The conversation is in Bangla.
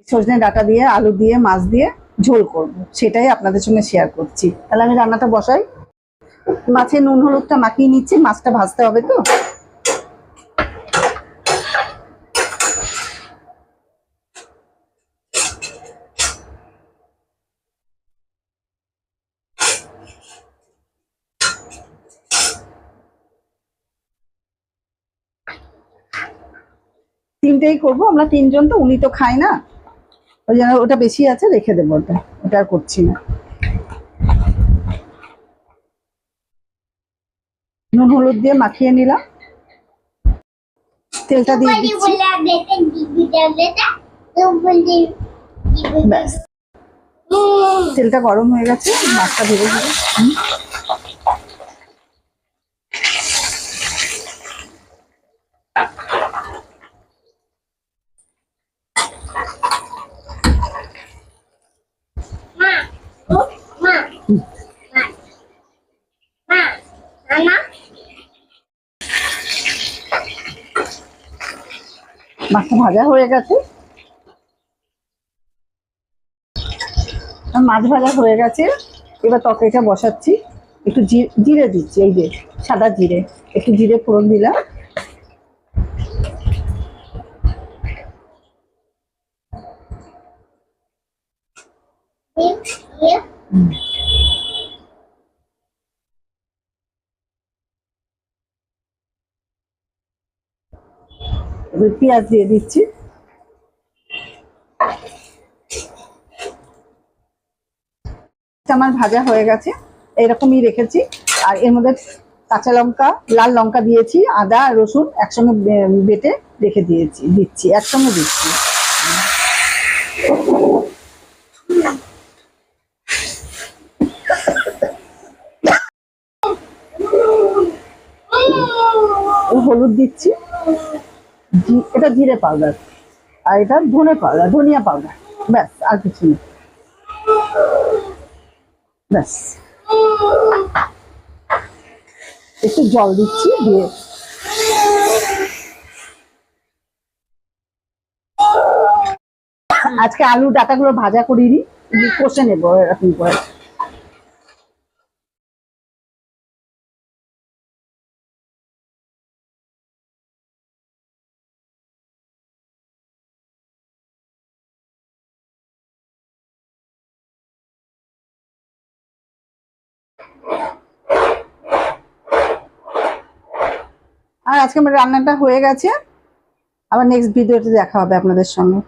সজনে ডাঁটা দিয়ে, আলু দিয়ে, মাছ দিয়ে ঝোল করব, সেটাই আপনাদের সঙ্গে শেয়ার করছি। তাহলে আমি রান্নাটা বসাই। মাছে নুন হলুদটা মাখিয়ে নিচ্ছি, মাছটা ভাজতে হবে তো। তিনটেই করবো আমরা, তিনজন তো, উনি তো খায় না, ওই জন্য ওটা বেশি আছে, রেখে দেবো, ওটা আর করছি না। নুন হলুদ দিয়ে মাখিয়ে নিলাম, তেলটা দিয়ে দিচ্ছি। ব্যাস, তেলটা গরম হয়ে গেছে, মাছটা ভেজে দিলাম। মাছটা ভাজা হয়ে গেছে, মাছ ভাজা হয়ে গেছে। এবার তরকারিটা বসাচ্ছি। একটু জিরে দিচ্ছি, এই যে সাদা জিরে, একটু জিরে ফোড়ন দিলাম। পেঁয়াজ দিয়ে দিচ্ছি। আমার ভাজা হয়ে গেছে, এরকমই রেখেছি। আর এর মধ্যে কাঁচা লঙ্কা, লাল লঙ্কা দিয়েছি, আদা রসুন একসঙ্গে বেটে রেখে দিচ্ছি, একসঙ্গে দিচ্ছি। হলুদ দিচ্ছি, এটা জিরে পাউডার, আর এটা ধনিয়া পাউডার, ব্যাস, আর কিছু নেই, ব্যাস। একটু জল দিচ্ছি, দিয়ে আজকে আলু ডাঁটাগুলো ভাজা করিনি, কষে নেবো এরকম করে। আর আজকে আমার রান্নাটা হয়ে গেছে, আবার নেক্সট ভিডিওতে দেখা হবে আপনাদের সঙ্গে।